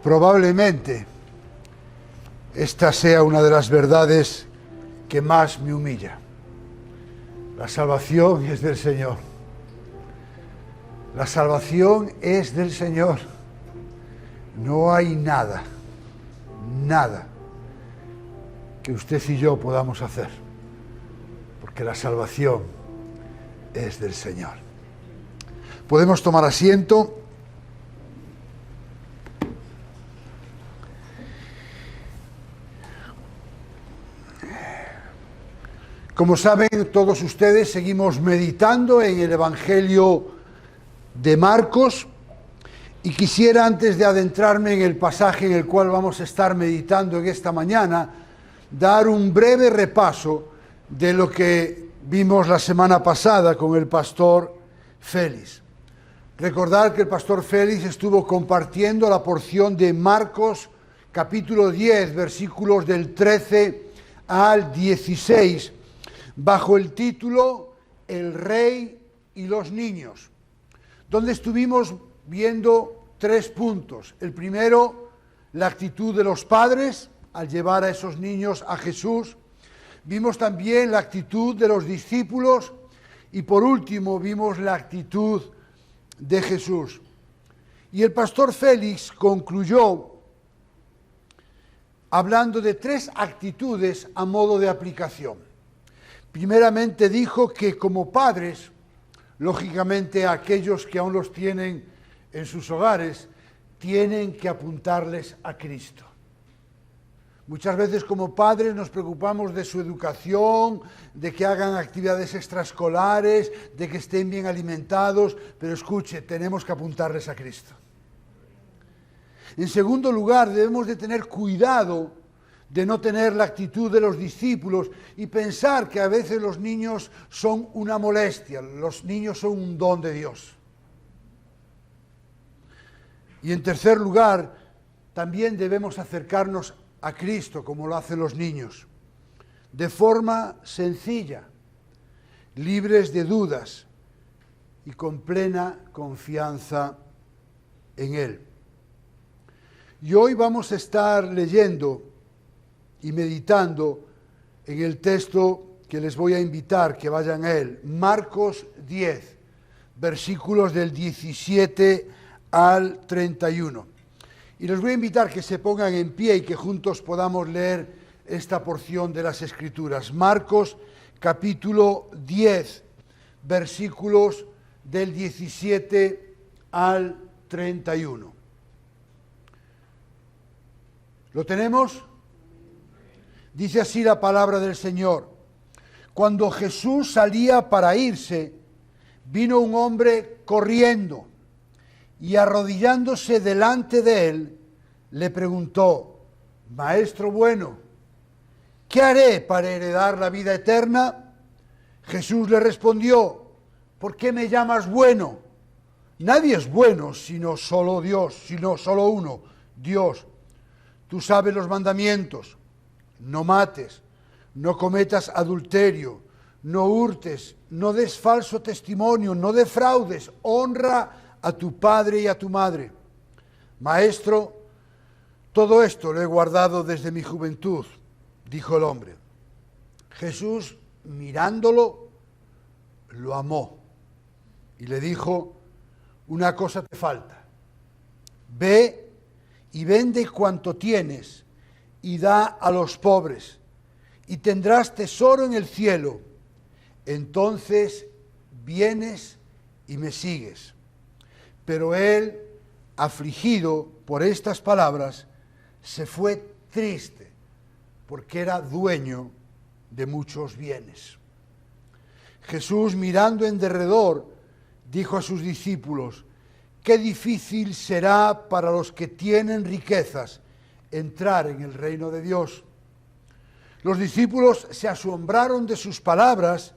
Probablemente esta sea una de las verdades que más me humilla. La salvación es del Señor. La salvación es del Señor. No hay nada que usted y yo podamos hacer, porque la salvación es del Señor. Podemos tomar asiento. Como saben todos ustedes, seguimos meditando en el Evangelio de Marcos y quisiera, antes de adentrarme en el pasaje en el cual vamos a estar meditando en esta mañana, dar un breve repaso de lo que vimos la semana pasada con el pastor Félix. Recordar que el pastor Félix estuvo compartiendo la porción de Marcos capítulo 10, versículos del 13 al 16, bajo el título El Rey y los Niños, donde estuvimos viendo 3 puntos. El primero, la actitud de los padres al llevar a esos niños a Jesús. Vimos también la actitud de los discípulos y por último vimos la actitud de Jesús. Y el pastor Félix concluyó hablando de 3 actitudes a modo de aplicación. Primeramente dijo que como padres, lógicamente aquellos que aún los tienen en sus hogares, tienen que apuntarles a Cristo. Muchas veces como padres nos preocupamos de su educación, de que hagan actividades extraescolares, de que estén bien alimentados, pero escuche, tenemos que apuntarles a Cristo. En segundo lugar, debemos de tener cuidado de no tener la actitud de los discípulos y pensar que a veces los niños son una molestia, los niños son un don de Dios. Y en tercer lugar, también debemos acercarnos a Cristo como lo hacen los niños, de forma sencilla, libres de dudas y con plena confianza en Él. Y hoy vamos a estar leyendo y meditando en el texto que les voy a invitar que vayan a él, Marcos 10, versículos del 17 al 31. Y les voy a invitar que se pongan en pie y que juntos podamos leer esta porción de las Escrituras. Marcos capítulo 10, versículos del 17 al 31. ¿Lo tenemos? Dice así la palabra del Señor. Cuando Jesús salía para irse, vino un hombre corriendo y arrodillándose delante de él, le preguntó: Maestro bueno, ¿qué haré para heredar la vida eterna? Jesús le respondió: ¿por qué me llamas bueno? Nadie es bueno sino solo Dios, sino solo uno, Dios. Tú sabes los mandamientos: no mates, no cometas adulterio, no hurtes, no des falso testimonio, no defraudes, honra a tu padre y a tu madre. Maestro, todo esto lo he guardado desde mi juventud, dijo el hombre. Jesús, mirándolo, lo amó y le dijo: una cosa te falta. Ve y vende cuanto tienes y da a los pobres, y tendrás tesoro en el cielo. Entonces vienes y me sigues. Pero él, afligido por estas palabras, se fue triste, porque era dueño de muchos bienes. Jesús, mirando en derredor, dijo a sus discípulos: qué difícil será para los que tienen riquezas entrar en el reino de Dios. Los discípulos se asombraron de sus palabras,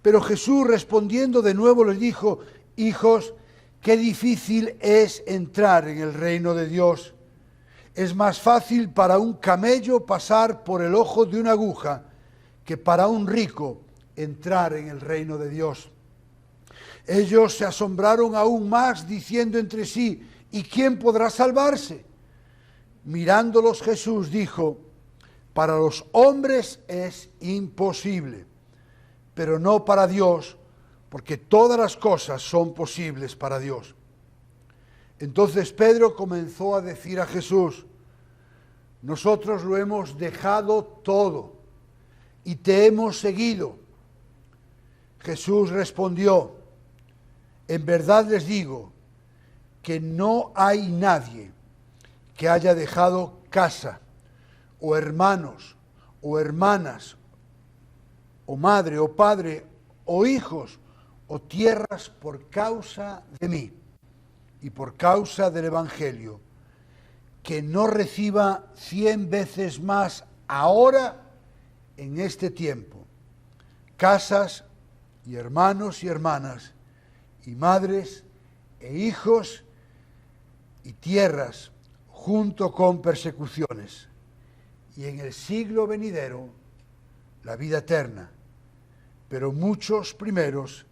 pero Jesús, respondiendo de nuevo, les dijo: hijos, qué difícil es entrar en el reino de Dios. Es más fácil para un camello pasar por el ojo de una aguja que para un rico entrar en el reino de Dios. Ellos se asombraron aún más, diciendo entre sí: ¿y quién podrá salvarse? Mirándolos Jesús dijo: para los hombres es imposible, pero no para Dios, porque todas las cosas son posibles para Dios. Entonces Pedro comenzó a decir a Jesús: nosotros lo hemos dejado todo y te hemos seguido. Jesús respondió: en verdad les digo que no hay nadie que haya dejado casa, o hermanos, o hermanas, o madre, o padre, o hijos, o tierras por causa de mí y por causa del Evangelio, que no reciba 100 veces más ahora en este tiempo, casas y hermanos y hermanas, y madres e hijos y tierras, junto con persecuciones, y en el siglo venidero la vida eterna. Pero muchos primeros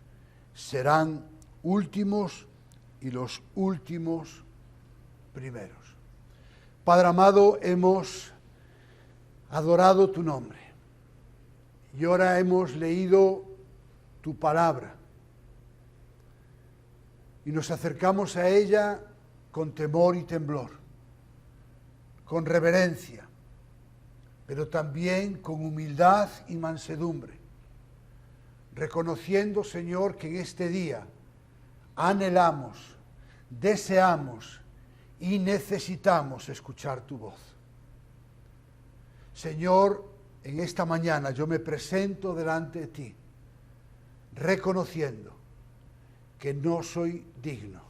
serán últimos y los últimos primeros. Padre amado, hemos adorado tu nombre y ahora hemos leído tu palabra y nos acercamos a ella con temor y temblor, con reverencia, pero también con humildad y mansedumbre, reconociendo, Señor, que en este día anhelamos, deseamos y necesitamos escuchar tu voz. Señor, en esta mañana yo me presento delante de ti, reconociendo que no soy digno.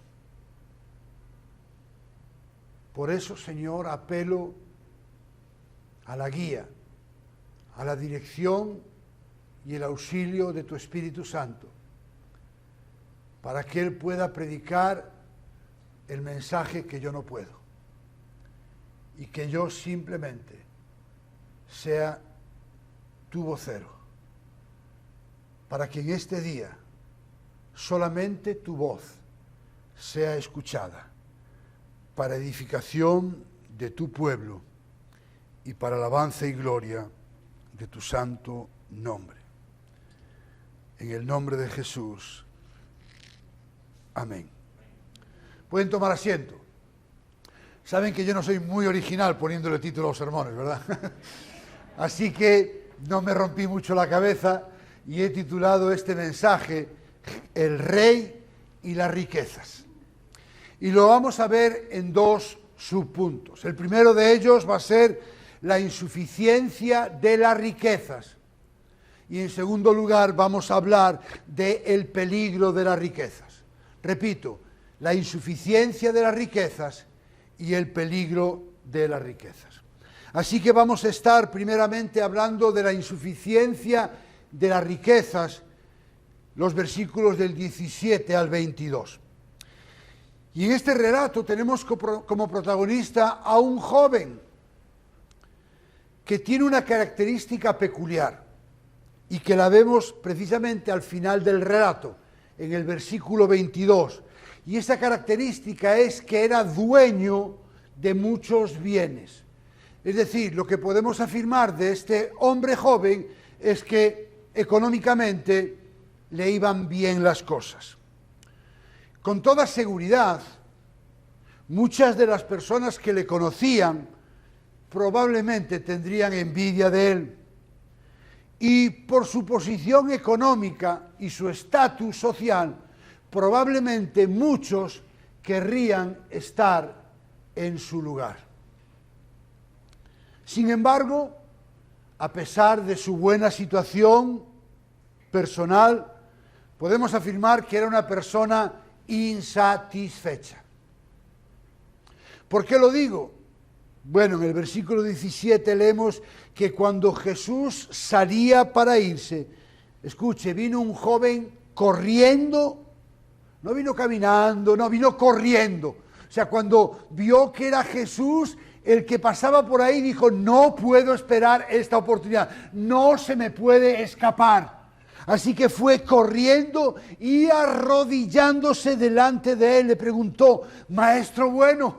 Por eso, Señor, apelo a la guía, a la dirección y el auxilio de tu Espíritu Santo, para que Él pueda predicar el mensaje que yo no puedo, y que yo simplemente sea tu vocero, para que en este día solamente tu voz sea escuchada, para edificación de tu pueblo y para alabanza y gloria de tu santo nombre. En el nombre de Jesús. Amén. Pueden tomar asiento. Saben que yo no soy muy original poniéndole título a los sermones, ¿verdad? Así que no me rompí mucho la cabeza y he titulado este mensaje El Rey y las riquezas. Y lo vamos a ver en dos subpuntos. El primero de ellos va a ser la insuficiencia de las riquezas. Y en segundo lugar vamos a hablar del peligro de las riquezas. Repito, la insuficiencia de las riquezas y el peligro de las riquezas. Así que vamos a estar primeramente hablando de la insuficiencia de las riquezas, los versículos del 17 al 22. Y en este relato tenemos como protagonista a un joven que tiene una característica peculiar y que la vemos precisamente al final del relato, en el versículo 22. Y esa característica es que era dueño de muchos bienes. Es decir, lo que podemos afirmar de este hombre joven es que económicamente le iban bien las cosas. Con toda seguridad, muchas de las personas que le conocían probablemente tendrían envidia de él. Y por su posición económica y su estatus social, probablemente muchos querrían estar en su lugar. Sin embargo, a pesar de su buena situación personal, podemos afirmar que era una persona insatisfecha. ¿Por qué lo digo? Bueno, en el versículo 17 leemos que cuando Jesús salía para irse, escuche, vino un joven corriendo, no vino caminando, no, vino corriendo. O sea, cuando vio que era Jesús el que pasaba por ahí, dijo: no puedo esperar esta oportunidad, no se me puede escapar. Así que fue corriendo y arrodillándose delante de él, le preguntó: Maestro bueno,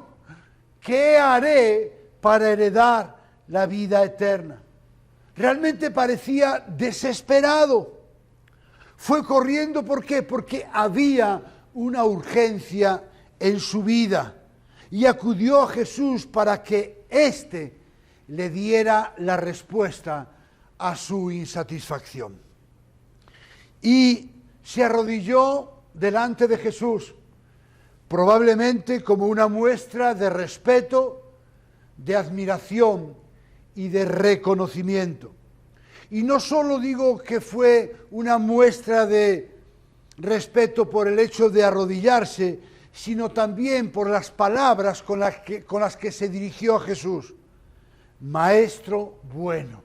¿qué haré para heredar la vida eterna. Realmente parecía desesperado. Fue corriendo, ¿por qué? Porque había una urgencia en su vida y acudió a Jesús para que éste le diera la respuesta a su insatisfacción. Y se arrodilló delante de Jesús, probablemente como una muestra de respeto, de admiración y de reconocimiento. Y no solo digo que fue una muestra de respeto por el hecho de arrodillarse, sino también por las palabras con las que se dirigió a Jesús. Maestro bueno.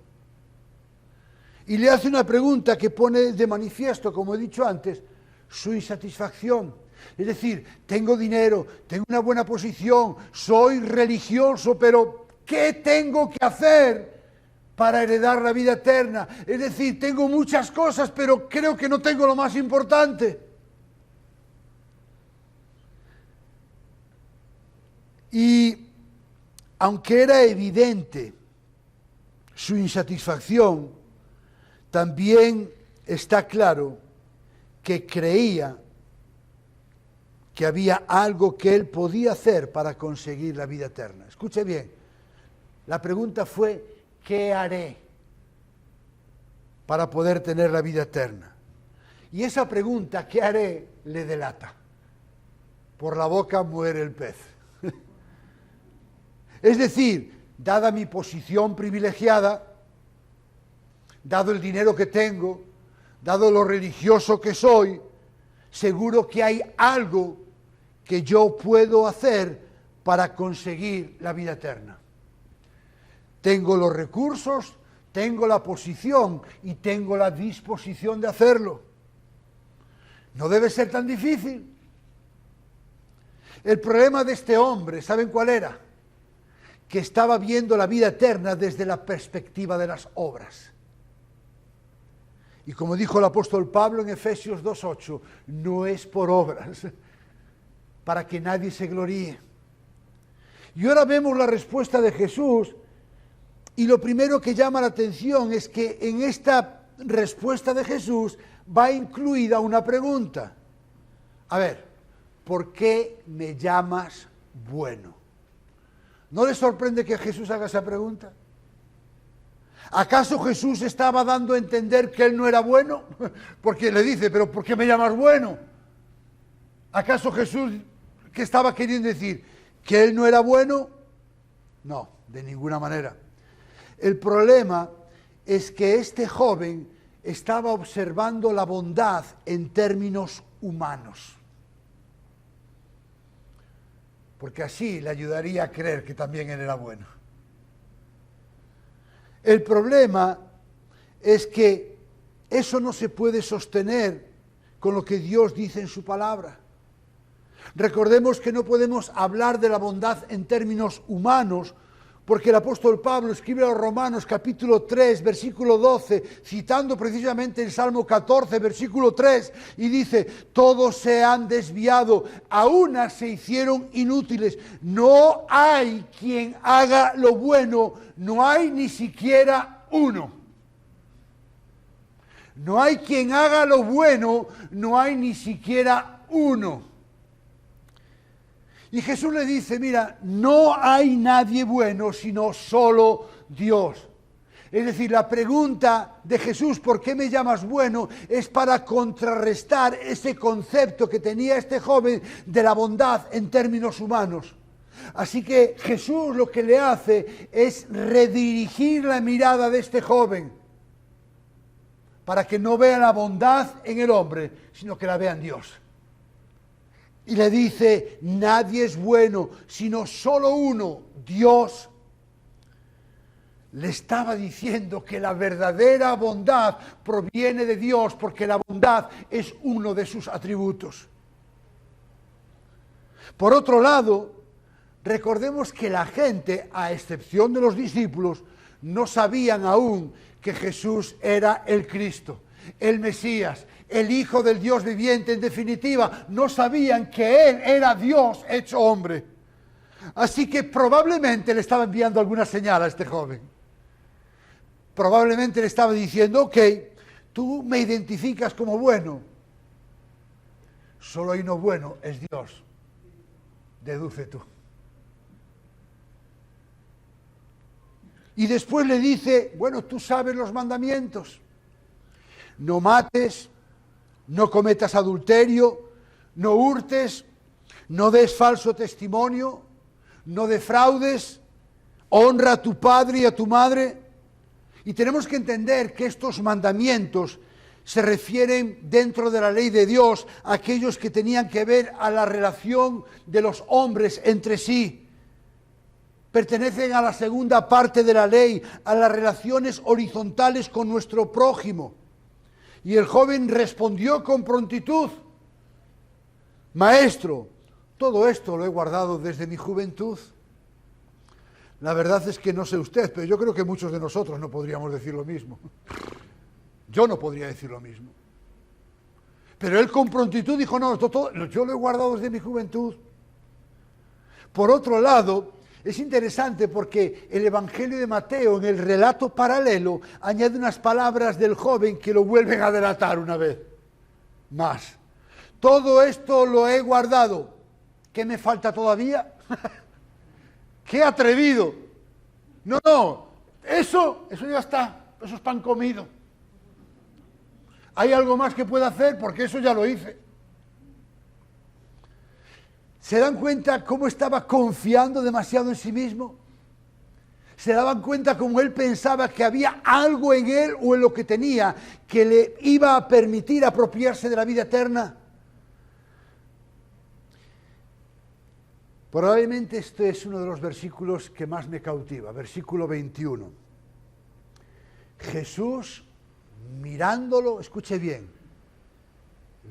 Y le hace una pregunta que pone de manifiesto, como he dicho antes, su insatisfacción. Es decir, tengo dinero, tengo una buena posición, soy religioso, pero ¿qué tengo que hacer para heredar la vida eterna? Es decir, tengo muchas cosas, pero creo que no tengo lo más importante. Y aunque era evidente su insatisfacción, también está claro que creía que había algo que él podía hacer para conseguir la vida eterna. Escuche bien, la pregunta fue, ¿qué haré para poder tener la vida eterna? Y esa pregunta, ¿qué haré?, le delata. Por la boca muere el pez. Es decir, dada mi posición privilegiada, dado el dinero que tengo, dado lo religioso que soy, seguro que hay algo que yo puedo hacer para conseguir la vida eterna. Tengo los recursos, tengo la posición y tengo la disposición de hacerlo. No debe ser tan difícil. El problema de este hombre, ¿saben cuál era? Que estaba viendo la vida eterna desde la perspectiva de las obras. Y como dijo el apóstol Pablo en Efesios 2:8, no es por obras, para que nadie se gloríe. Y ahora vemos la respuesta de Jesús, y lo primero que llama la atención es que en esta respuesta de Jesús va incluida una pregunta. A ver, ¿por qué me llamas bueno? ¿No le sorprende que Jesús haga esa pregunta? ¿Acaso Jesús estaba dando a entender que él no era bueno? Porque le dice, ¿pero por qué me llamas bueno? ¿Acaso Jesús qué estaba queriendo decir? ¿Que él no era bueno? No, de ninguna manera. El problema es que este joven estaba observando la bondad en términos humanos. Porque así le ayudaría a creer que también él era bueno. El problema es que eso no se puede sostener con lo que Dios dice en su palabra. Recordemos que no podemos hablar de la bondad en términos humanos, porque el apóstol Pablo escribe a los Romanos capítulo 3, versículo 12, citando precisamente el Salmo 14, versículo 3, y dice, todos se han desviado, a unas se hicieron inútiles, no hay quien haga lo bueno, no hay ni siquiera uno. No hay quien haga lo bueno, no hay ni siquiera uno. Y Jesús le dice, mira, no hay nadie bueno, sino solo Dios. Es decir, la pregunta de Jesús, ¿por qué me llamas bueno?, es para contrarrestar ese concepto que tenía este joven de la bondad en términos humanos. Así que Jesús lo que le hace es redirigir la mirada de este joven para que no vea la bondad en el hombre, sino que la vea en Dios. Y le dice, nadie es bueno, sino solo uno, Dios. Le estaba diciendo que la verdadera bondad proviene de Dios, porque la bondad es uno de sus atributos. Por otro lado, recordemos que la gente, a excepción de los discípulos, no sabían aún que Jesús era el Cristo, el Mesías, el Hijo del Dios viviente. En definitiva, no sabían que Él era Dios hecho hombre. Así que probablemente le estaba enviando alguna señal a este joven. Probablemente le estaba diciendo, ok, tú me identificas como bueno. Solo hay uno bueno, es Dios. Deduce tú. Y después le dice, bueno, tú sabes los mandamientos. No mates, no cometas adulterio, no hurtes, no des falso testimonio, no defraudes, honra a tu padre y a tu madre. Y tenemos que entender que estos mandamientos se refieren dentro de la ley de Dios a aquellos que tenían que ver a la relación de los hombres entre sí. Pertenecen a la segunda parte de la ley, a las relaciones horizontales con nuestro prójimo. Y el joven respondió con prontitud, Maestro, todo esto lo he guardado desde mi juventud. La verdad es que no sé usted, pero yo creo que muchos de nosotros no podríamos decir lo mismo. Yo no podría decir lo mismo. Pero él con prontitud dijo, no, yo lo he guardado desde mi juventud. Por otro lado, es interesante porque el Evangelio de Mateo, en el relato paralelo, añade unas palabras del joven que lo vuelven a delatar una vez más. Todo esto lo he guardado. ¿Qué me falta todavía? ¡Qué atrevido! No, eso ya está, eso es pan comido. ¿Hay algo más que pueda hacer? Porque eso ya lo hice. ¿Se dan cuenta cómo estaba confiando demasiado en sí mismo? ¿Se daban cuenta cómo él pensaba que había algo en él o en lo que tenía que le iba a permitir apropiarse de la vida eterna? Probablemente este es uno de los versículos que más me cautiva, versículo 21. Jesús, mirándolo, escuche bien,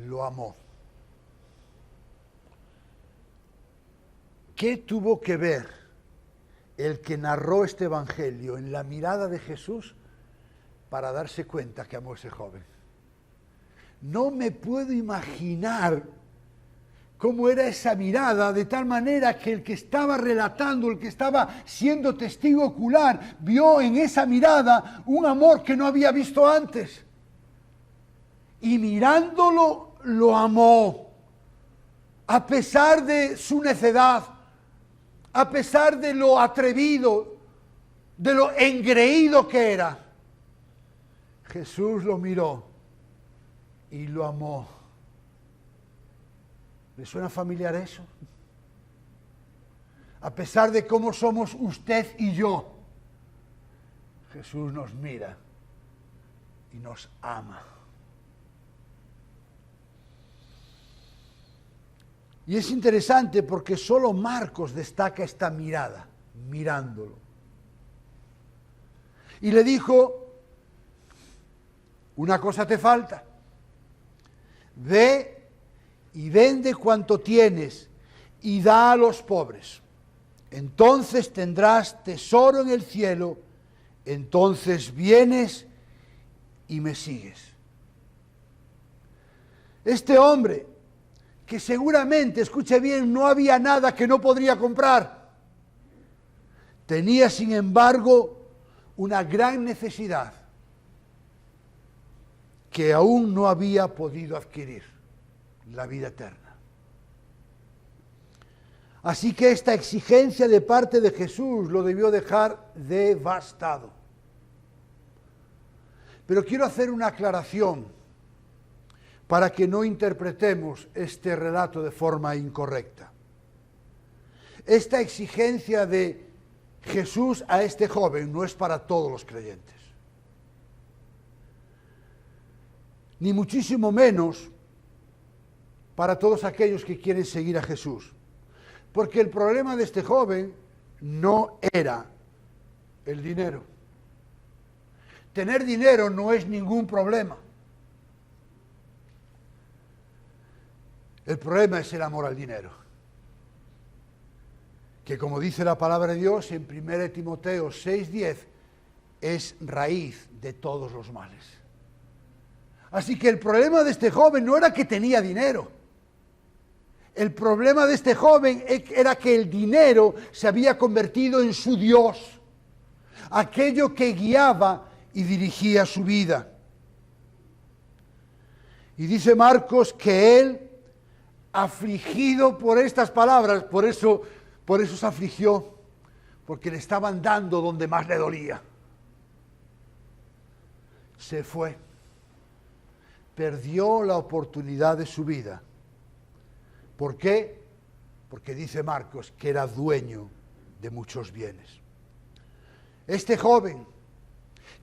lo amó. ¿Qué tuvo que ver el que narró este evangelio en la mirada de Jesús para darse cuenta que amó a ese joven? No me puedo imaginar cómo era esa mirada, de tal manera que el que estaba relatando, el que estaba siendo testigo ocular, vio en esa mirada un amor que no había visto antes. Y mirándolo, lo amó, a pesar de su necedad, a pesar de lo atrevido, de lo engreído que era. Jesús lo miró y lo amó. ¿Le suena familiar eso? A pesar de cómo somos usted y yo, Jesús nos mira y nos ama. Y es interesante porque solo Marcos destaca esta mirada, mirándolo. Y le dijo, una cosa te falta, ve y vende cuanto tienes y da a los pobres. Entonces tendrás tesoro en el cielo, entonces vienes y me sigues. Este hombre, que seguramente, escuche bien, no había nada que no podría comprar, tenía sin embargo una gran necesidad que aún no había podido adquirir, la vida eterna. Así que esta exigencia de parte de Jesús lo debió dejar devastado. Pero quiero hacer una aclaración para que no interpretemos este relato de forma incorrecta. Esta exigencia de Jesús a este joven no es para todos los creyentes, ni muchísimo menos para todos aquellos que quieren seguir a Jesús, porque el problema de este joven no era el dinero. Tener dinero no es ningún problema. El problema es el amor al dinero, que como dice la palabra de Dios en 1 Timoteo 6:10, es raíz de todos los males. Así que el problema de este joven no era que tenía dinero, El problema de este joven era que el dinero se había convertido en su Dios, aquello que guiaba y dirigía su vida. Y dice Marcos que él, afligido por estas palabras, por eso se afligió, porque le estaban dando donde más le dolía. Se fue. Perdió la oportunidad de su vida. ¿Por qué? Porque dice Marcos que era dueño de muchos bienes. Este joven,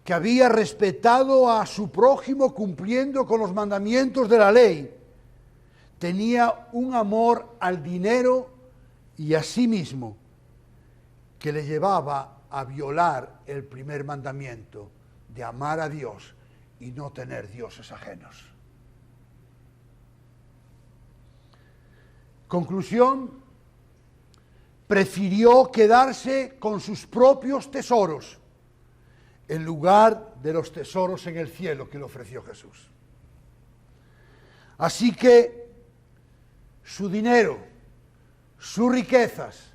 que había respetado a su prójimo cumpliendo con los mandamientos de la ley, tenía un amor al dinero y a sí mismo que le llevaba a violar el primer mandamiento de amar a Dios y no tener dioses ajenos. Conclusión, prefirió quedarse con sus propios tesoros en lugar de los tesoros en el cielo que le ofreció Jesús. Así que su dinero, sus riquezas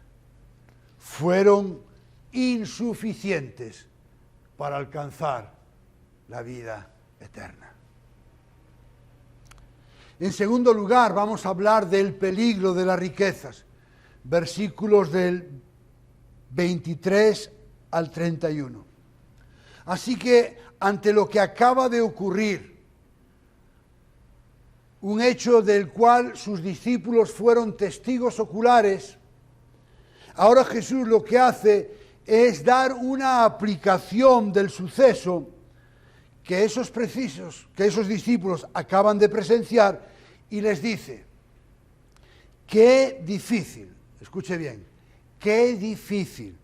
fueron insuficientes para alcanzar la vida eterna. En segundo lugar, vamos a hablar del peligro de las riquezas. Versículos del 23 al 31. Así que, ante lo que acaba de ocurrir, un hecho del cual sus discípulos fueron testigos oculares, ahora Jesús lo que hace es dar una aplicación del suceso que esos discípulos acaban de presenciar, y les dice: qué difícil, escuche bien, qué difícil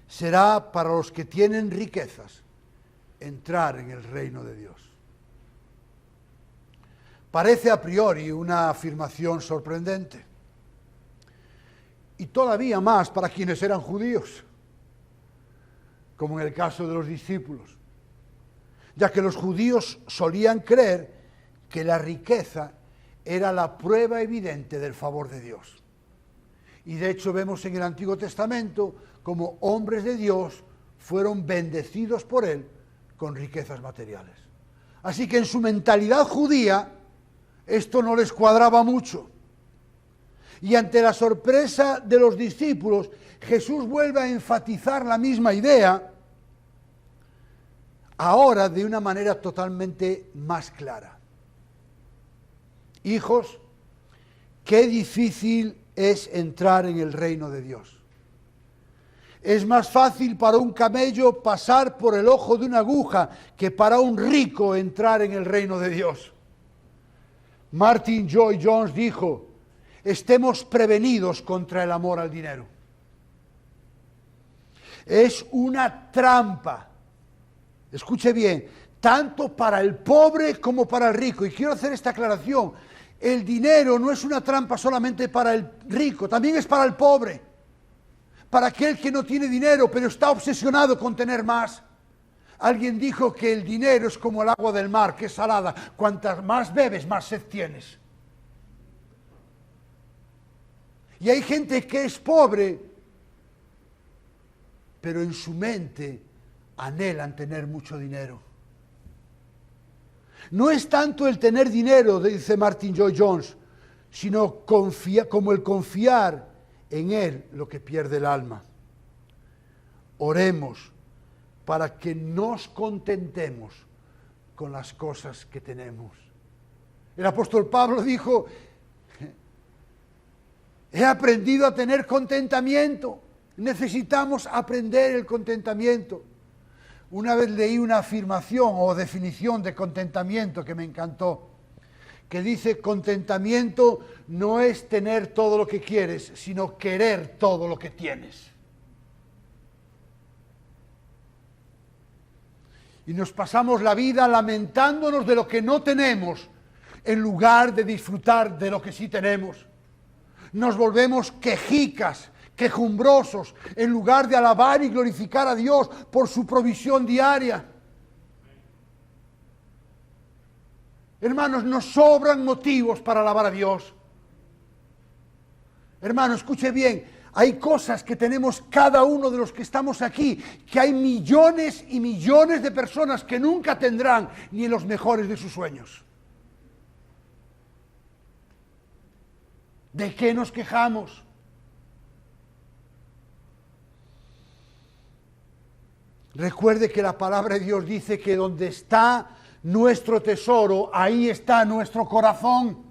será para los que tienen riquezas entrar en el reino de Dios. Parece a priori una afirmación sorprendente, y todavía más para quienes eran judíos, como en el caso de los discípulos, ya que los judíos solían creer que la riqueza era la prueba evidente del favor de Dios. Y de hecho vemos en el Antiguo Testamento como hombres de Dios fueron bendecidos por Él con riquezas materiales. Así que en su mentalidad judía esto no les cuadraba mucho. Y ante la sorpresa de los discípulos, Jesús vuelve a enfatizar la misma idea, ahora de una manera totalmente más clara. Hijos, qué difícil es entrar en el reino de Dios. Es más fácil para un camello pasar por el ojo de una aguja que para un rico entrar en el reino de Dios. Martin Lloyd-Jones dijo: estemos prevenidos contra el amor al dinero. Es una trampa. Escuche bien, tanto para el pobre como para el rico. Y quiero hacer esta aclaración: el dinero no es una trampa solamente para el rico, también es para el pobre, para aquel que no tiene dinero pero está obsesionado con tener más. Alguien dijo que el dinero es como el agua del mar, que es salada. Cuantas más bebes, más sed tienes. Y hay gente que es pobre, pero en su mente anhelan tener mucho dinero. No es tanto el tener dinero, dice Martin Lloyd-Jones, sino como el confiar en Él lo que pierde el alma. Oremos para que nos contentemos con las cosas que tenemos. El apóstol Pablo dijo: he aprendido a tener contentamiento. Necesitamos aprender el contentamiento. Una vez leí una afirmación o definición de contentamiento que me encantó, que dice: contentamiento no es tener todo lo que quieres, sino querer todo lo que tienes. Y nos pasamos la vida lamentándonos de lo que no tenemos, en lugar de disfrutar de lo que sí tenemos. Nos volvemos quejicas, quejumbrosos, en lugar de alabar y glorificar a Dios por su provisión diaria. Hermanos, nos sobran motivos para alabar a Dios. Hermano, escuche bien, hay cosas que tenemos cada uno de los que estamos aquí, que hay millones y millones de personas que nunca tendrán ni en los mejores de sus sueños. ¿De qué nos quejamos? Recuerde que la palabra de Dios dice que donde está nuestro tesoro, ahí está nuestro corazón.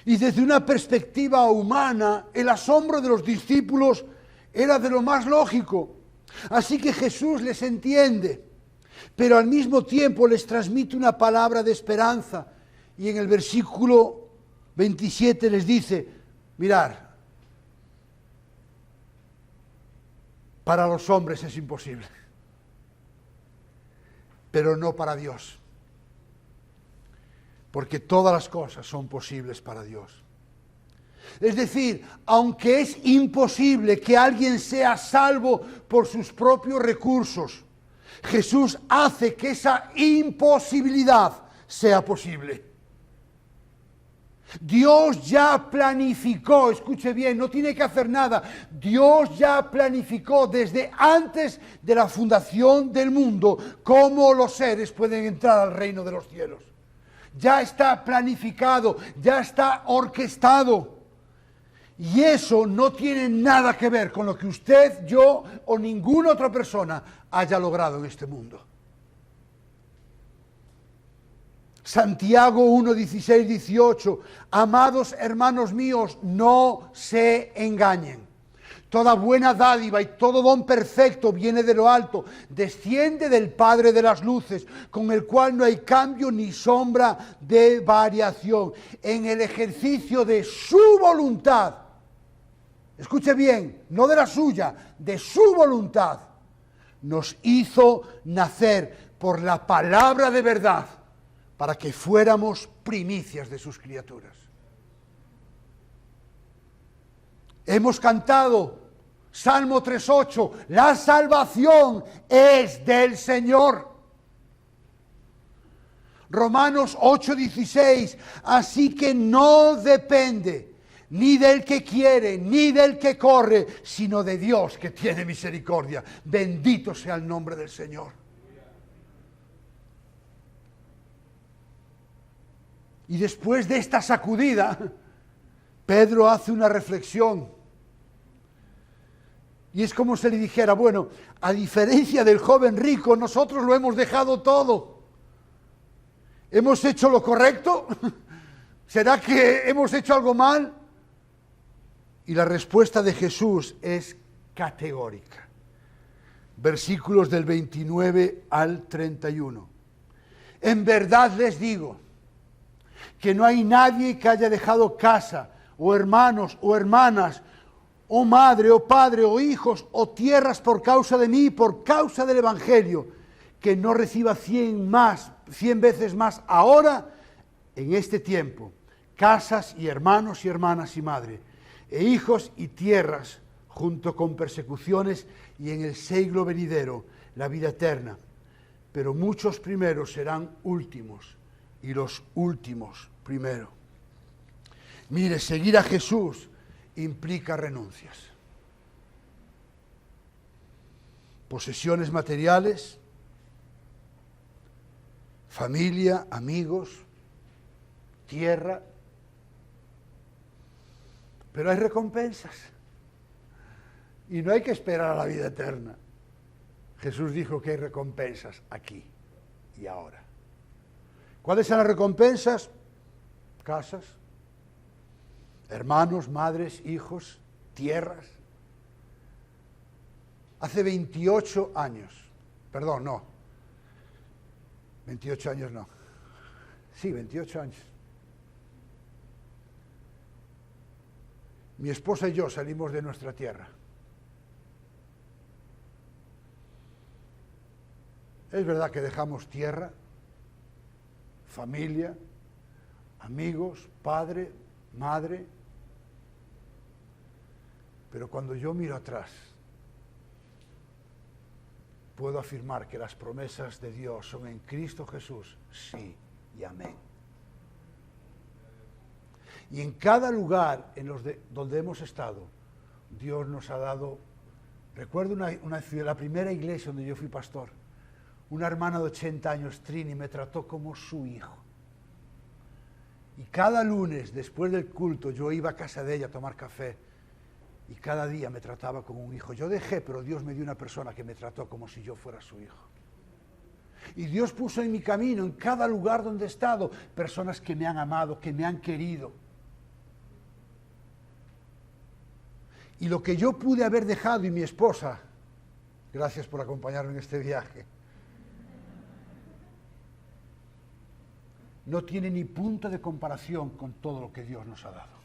Y desde una perspectiva humana, el asombro de los discípulos era de lo más lógico. Así que Jesús les entiende, pero al mismo tiempo les transmite una palabra de esperanza. Y en el versículo 27 les dice, mirad, para los hombres es imposible, pero no para Dios. Porque todas las cosas son posibles para Dios. Es decir, aunque es imposible que alguien sea salvo por sus propios recursos, Jesús hace que esa imposibilidad sea posible. Dios ya planificó, escuche bien, no tiene que hacer nada. Dios ya planificó desde antes de la fundación del mundo cómo los seres pueden entrar al reino de los cielos. Ya está planificado, ya está orquestado. Y eso no tiene nada que ver con lo que usted, yo o ninguna otra persona haya logrado en este mundo. Santiago 1, 16, 18. Amados hermanos míos, no se engañen. Toda buena dádiva y todo don perfecto viene de lo alto, desciende del Padre de las luces, con el cual no hay cambio ni sombra de variación. En el ejercicio de su voluntad, escuche bien, no de la suya, de su voluntad, nos hizo nacer por la palabra de verdad, para que fuéramos primicias de sus criaturas. Hemos cantado Salmo 3:8, la salvación es del Señor. Romanos 8:16, así que no depende ni del que quiere, ni del que corre, sino de Dios que tiene misericordia. Bendito sea el nombre del Señor. Y después de esta sacudida, Pedro hace una reflexión. Y es como si le dijera, bueno, a diferencia del joven rico, nosotros lo hemos dejado todo. ¿Hemos hecho lo correcto? ¿Será que hemos hecho algo mal? Y la respuesta de Jesús es categórica. Versículos del 29 al 31. En verdad les digo que no hay nadie que haya dejado casa, o hermanos, o hermanas, o madre, o padre, o hijos, o tierras por causa de mí, por causa del Evangelio, que no reciba 100 veces más ahora, en este tiempo, casas y hermanos y hermanas y madre, e hijos y tierras, junto con persecuciones, y en el siglo venidero, la vida eterna. Pero muchos primeros serán últimos, y los últimos primero. Mire, seguir a Jesús implica renuncias. Posesiones materiales, familia, amigos, tierra. Pero hay recompensas. Y no hay que esperar a la vida eterna. Jesús dijo que hay recompensas aquí y ahora. ¿Cuáles son las recompensas? Casas, hermanos, madres, hijos, tierras. Hace 28 años, perdón, no, 28 años no, sí, 28 años. Mi esposa y yo salimos de nuestra tierra. Es verdad que dejamos tierra, familia, amigos, padre, madre, pero cuando yo miro atrás, puedo afirmar que las promesas de Dios son en Cristo Jesús, sí y amén. Y en cada lugar donde hemos estado, Dios nos ha dado. Recuerdo una ciudad, la primera iglesia donde yo fui pastor, una hermana de 80 años, Trini, me trató como su hijo. Y cada lunes, después del culto, yo iba a casa de ella a tomar café, y cada día me trataba como un hijo. Yo dejé, pero Dios me dio una persona que me trató como si yo fuera su hijo. Y Dios puso en mi camino, en cada lugar donde he estado, personas que me han amado, que me han querido. Y lo que yo pude haber dejado, y mi esposa, gracias por acompañarme en este viaje, no tiene ni punto de comparación con todo lo que Dios nos ha dado.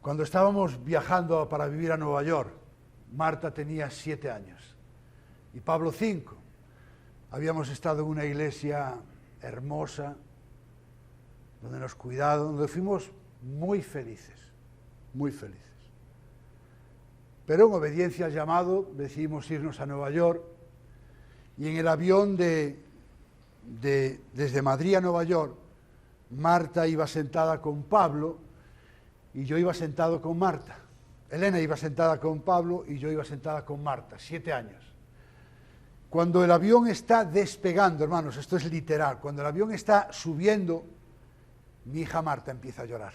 Cuando estábamos viajando para vivir a Nueva York, Marta tenía 7 años y Pablo 5. Habíamos estado en una iglesia hermosa, donde nos cuidaron, donde fuimos muy felices, muy felices. Pero en obediencia al llamado decidimos irnos a Nueva York, y en el avión desde Madrid a Nueva York, Marta iba sentada con Pablo y yo iba sentado con Marta. Elena iba sentada con Pablo y yo iba sentada con Marta, 7 años. Cuando el avión está despegando, hermanos, esto es literal, cuando el avión está subiendo, mi hija Marta empieza a llorar.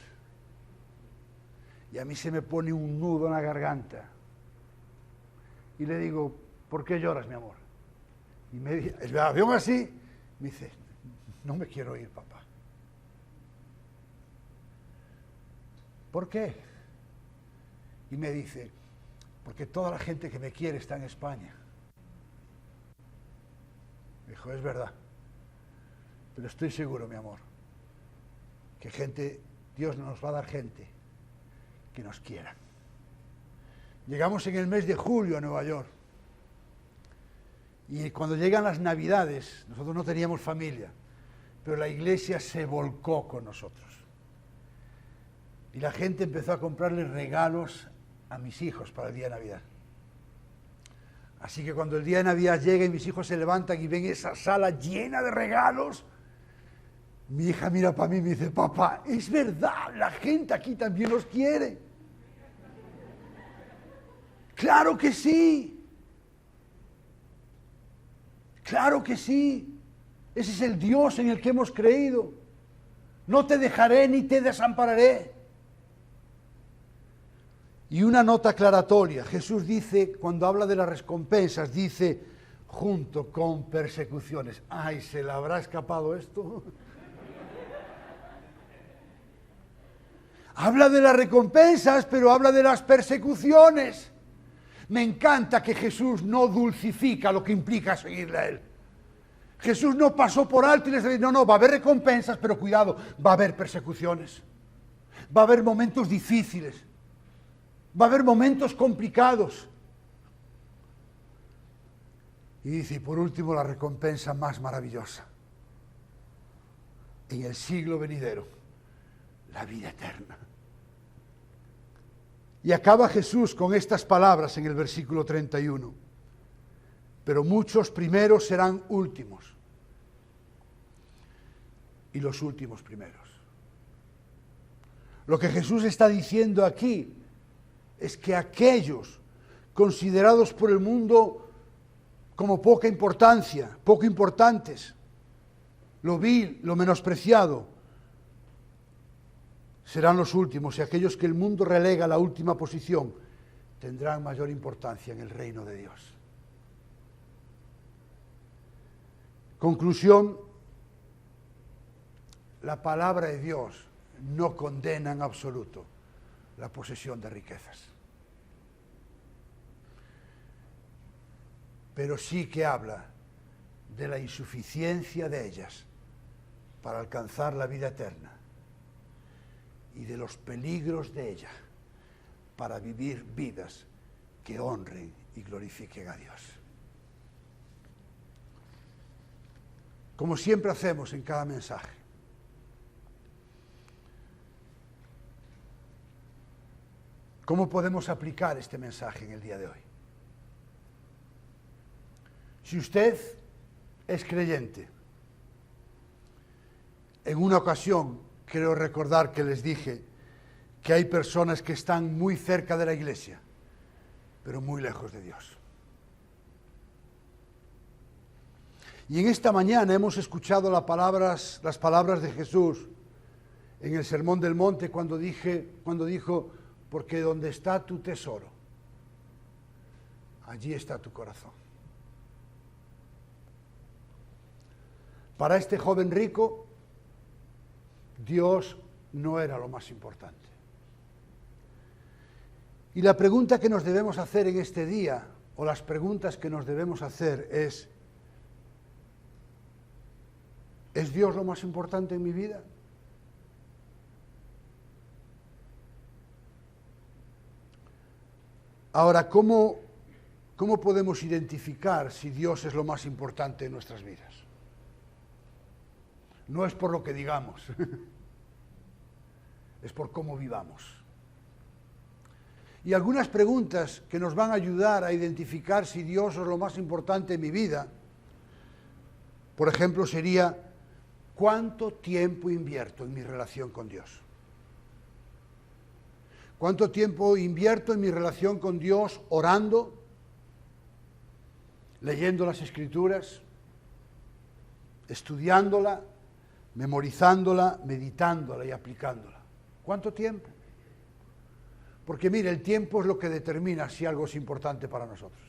Y a mí se me pone un nudo en la garganta. Y le digo, ¿por qué lloras, mi amor? Y me dice, el avión así, me dice, no me quiero ir, papá. ¿Por qué? Y me dice, porque toda la gente que me quiere está en España. Me dijo, es verdad, pero estoy seguro, mi amor, que Dios nos va a dar gente que nos quiera. Llegamos en el mes de julio a Nueva York, y cuando llegan las Navidades, nosotros no teníamos familia, pero la iglesia se volcó con nosotros. Y la gente empezó a comprarle regalos a mis hijos para el día de Navidad. Así que cuando el día de Navidad llega y mis hijos se levantan y ven esa sala llena de regalos, mi hija mira para mí y me dice, papá, es verdad, la gente aquí también nos quiere. Claro que sí. Claro que sí. Ese es el Dios en el que hemos creído. No te dejaré ni te desampararé. Y una nota aclaratoria. Jesús dice, cuando habla de las recompensas, dice, junto con persecuciones. Ay, ¿se le habrá escapado esto? Habla de las recompensas, pero habla de las persecuciones. Me encanta que Jesús no dulcifica lo que implica seguirle a Él. Jesús no pasó por alto y les dijo, no, va a haber recompensas, pero cuidado, va a haber persecuciones. Va a haber momentos difíciles. Va a haber momentos complicados. Y dice, y por último, la recompensa más maravillosa. En el siglo venidero, la vida eterna. Y acaba Jesús con estas palabras en el versículo 31. Pero muchos primeros serán últimos. Y los últimos primeros. Lo que Jesús está diciendo aquí es que aquellos considerados por el mundo como poca importancia, poco importantes, lo vil, lo menospreciado, serán los últimos, y aquellos que el mundo relega a la última posición tendrán mayor importancia en el reino de Dios. Conclusión, la palabra de Dios no condena en absoluto la posesión de riquezas, pero sí que habla de la insuficiencia de ellas para alcanzar la vida eterna y de los peligros de ella para vivir vidas que honren y glorifiquen a Dios. Como siempre hacemos en cada mensaje, ¿cómo podemos aplicar este mensaje en el día de hoy? Si usted es creyente, En una ocasión, creo recordar que les dije que hay personas que están muy cerca de la iglesia, pero muy lejos de Dios. Y en esta mañana hemos escuchado las palabras de Jesús en el Sermón del Monte cuando dijo, porque donde está tu tesoro, allí está tu corazón. Para este joven rico, Dios no era lo más importante. Y la pregunta que nos debemos hacer en este día, o las preguntas que nos debemos hacer ¿es Dios lo más importante en mi vida? Ahora, ¿cómo podemos identificar si Dios es lo más importante en nuestras vidas? No es por lo que digamos, es por cómo vivamos. Y algunas preguntas que nos van a ayudar a identificar si Dios es lo más importante en mi vida, por ejemplo, sería, ¿cuánto tiempo invierto en mi relación con Dios? ¿Cuánto tiempo invierto en mi relación con Dios orando, leyendo las Escrituras, estudiándola, memorizándola, meditándola y aplicándola? ¿Cuánto tiempo? Porque mire, el tiempo es lo que determina si algo es importante para nosotros.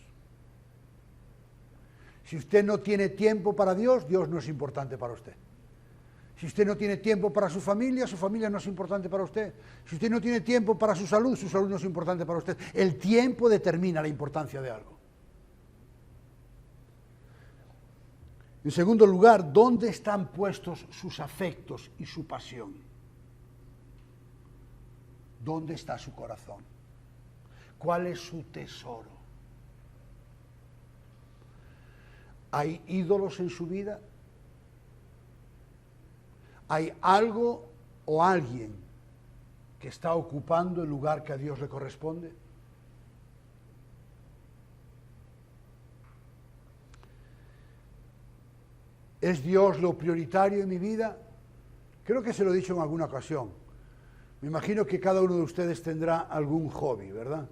Si usted no tiene tiempo para Dios, Dios no es importante para usted. Si usted no tiene tiempo para su familia no es importante para usted. Si usted no tiene tiempo para su salud no es importante para usted. El tiempo determina la importancia de algo. En segundo lugar, ¿dónde están puestos sus afectos y su pasión? ¿Dónde está su corazón? ¿Cuál es su tesoro? ¿Hay ídolos en su vida? ¿Hay algo o alguien que está ocupando el lugar que a Dios le corresponde? ¿Es Dios lo prioritario en mi vida? Creo que se lo he dicho en alguna ocasión. Me imagino que cada uno de ustedes tendrá algún hobby, ¿verdad?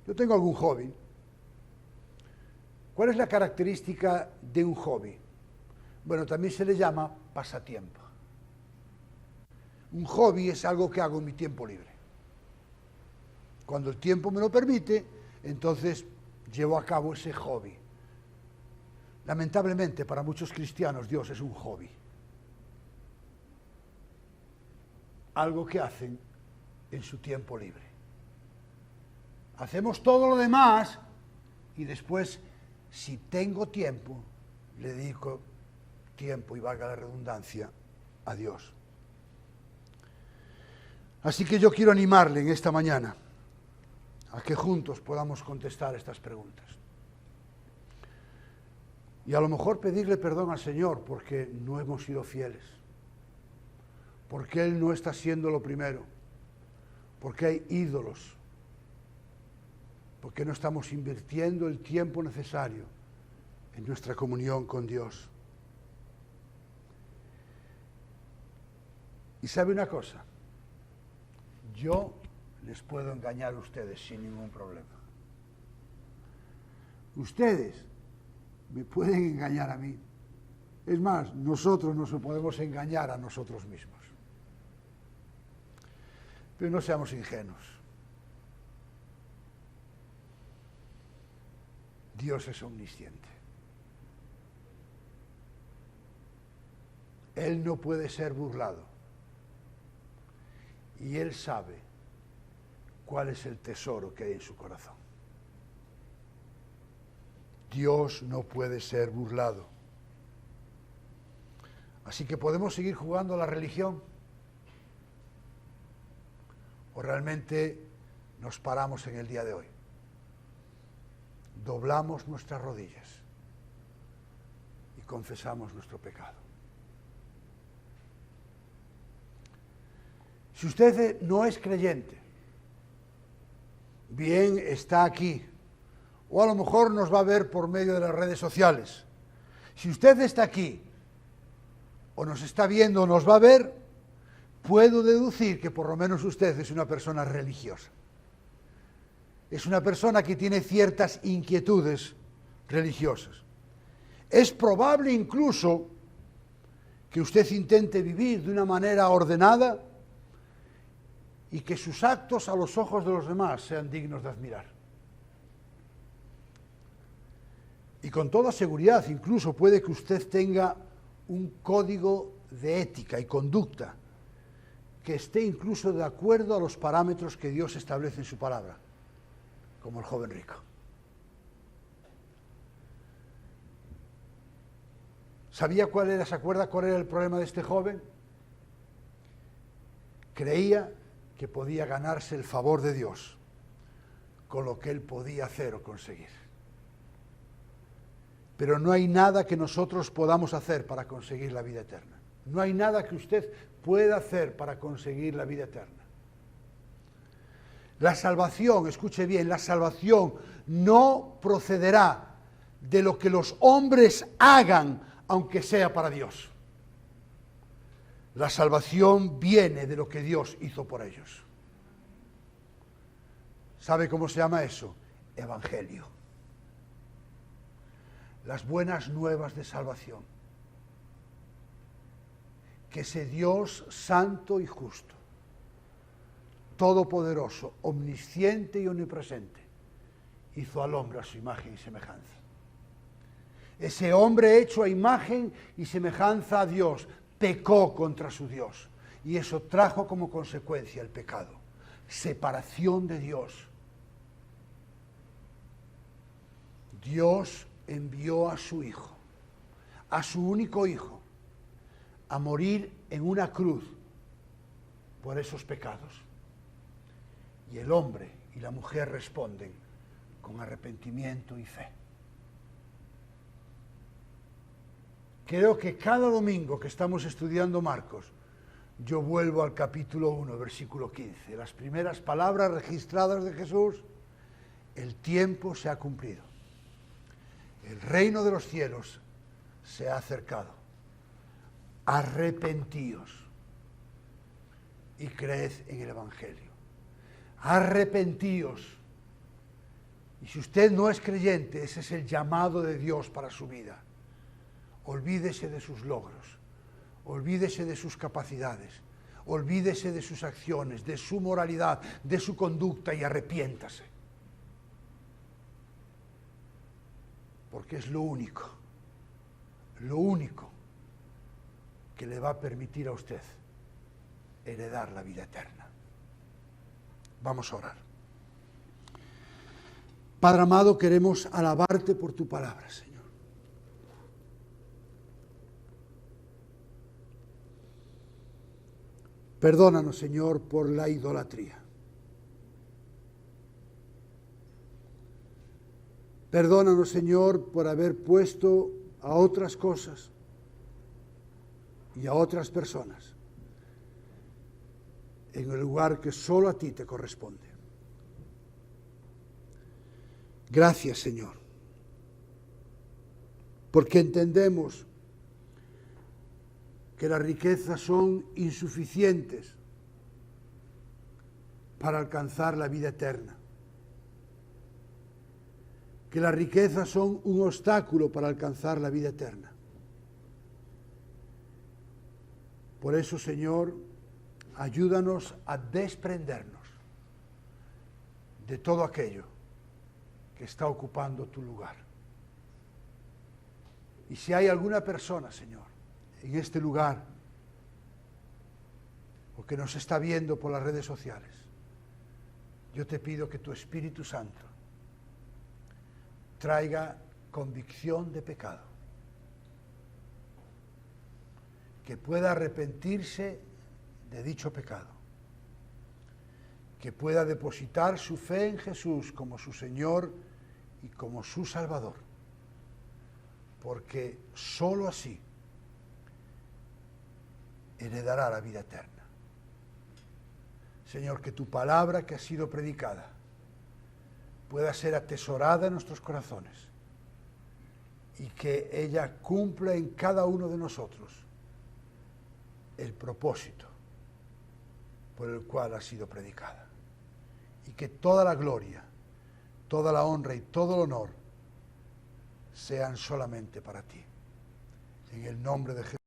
Yo tengo algún hobby. ¿Cuál es la característica de un hobby? Bueno, también se le llama pasatiempo. Un hobby es algo que hago en mi tiempo libre. Cuando el tiempo me lo permite, entonces llevo a cabo ese hobby. Lamentablemente, para muchos cristianos, Dios es un hobby. Algo que hacen en su tiempo libre. Hacemos todo lo demás y después, si tengo tiempo, le dedico tiempo, y valga la redundancia, a Dios. Así que yo quiero animarle en esta mañana a que juntos podamos contestar estas preguntas. Y a lo mejor pedirle perdón al Señor porque no hemos sido fieles. Porque Él no está siendo lo primero, porque hay ídolos, porque no estamos invirtiendo el tiempo necesario en nuestra comunión con Dios. Y sabe una cosa, yo les puedo engañar a ustedes sin ningún problema. Ustedes me pueden engañar a mí. Es más, nosotros nos podemos engañar a nosotros mismos. Pero no seamos ingenuos. Dios es omnisciente. Él no puede ser burlado. Y Él sabe cuál es el tesoro que hay en su corazón. Dios no puede ser burlado. Así que podemos seguir jugando a la religión. ¿O realmente nos paramos en el día de hoy? Doblamos nuestras rodillas y confesamos nuestro pecado. Si usted no es creyente, bien está aquí, o a lo mejor nos va a ver por medio de las redes sociales. Si usted está aquí o nos está viendo o nos va a ver, puedo deducir que por lo menos usted es una persona religiosa. Es una persona que tiene ciertas inquietudes religiosas. Es probable incluso que usted intente vivir de una manera ordenada y que sus actos a los ojos de los demás sean dignos de admirar. Y con toda seguridad, incluso puede que usted tenga un código de ética y conducta que esté incluso de acuerdo a los parámetros que Dios establece en su palabra, como el joven rico. ¿Se acuerda cuál era el problema de este joven? Creía que podía ganarse el favor de Dios con lo que él podía hacer o conseguir. Pero no hay nada que nosotros podamos hacer para conseguir la vida eterna. No hay nada que usted pueda hacer para conseguir la vida eterna. La salvación, escuche bien, la salvación no procederá de lo que los hombres hagan, aunque sea para Dios. La salvación viene de lo que Dios hizo por ellos. ¿Sabe cómo se llama eso? Evangelio. Las buenas nuevas de salvación. Que ese Dios santo y justo, todopoderoso, omnisciente y omnipresente, hizo al hombre a su imagen y semejanza. Ese hombre hecho a imagen y semejanza a Dios, pecó contra su Dios. Y eso trajo como consecuencia el pecado. Separación de Dios. Dios envió a su Hijo, a su único Hijo, a morir en una cruz por esos pecados. Y el hombre y la mujer responden con arrepentimiento y fe. Creo que cada domingo que estamos estudiando Marcos, yo vuelvo al capítulo 1, versículo 15. Las primeras palabras registradas de Jesús: el tiempo se ha cumplido. El reino de los cielos se ha acercado. Arrepentíos y creed en el Evangelio. Arrepentíos. Y si usted no es creyente, ese es el llamado de Dios para su vida. Olvídese de sus logros, olvídese de sus capacidades, olvídese de sus acciones, de su moralidad, de su conducta y arrepiéntase. Porque es lo único que le va a permitir a usted heredar la vida eterna. Vamos a orar. Padre amado, queremos alabarte por tu palabra, Señor. Perdónanos, Señor, por la idolatría. Perdónanos, Señor, por haber puesto a otras cosas y a otras personas en el lugar que solo a ti te corresponde. Gracias, Señor, porque entendemos que las riquezas son insuficientes para alcanzar la vida eterna, que las riquezas son un obstáculo para alcanzar la vida eterna. Por eso, Señor, ayúdanos a desprendernos de todo aquello que está ocupando tu lugar. Y si hay alguna persona, Señor, en este lugar, o que nos está viendo por las redes sociales, yo te pido que tu Espíritu Santo traiga convicción de pecado, que pueda arrepentirse de dicho pecado, que pueda depositar su fe en Jesús como su Señor y como su Salvador, porque sólo así heredará la vida eterna. Señor, que tu palabra que ha sido predicada pueda ser atesorada en nuestros corazones y que ella cumpla en cada uno de nosotros el propósito por el cual ha sido predicada. Y que toda la gloria, toda la honra y todo el honor sean solamente para ti. En el nombre de Jesús.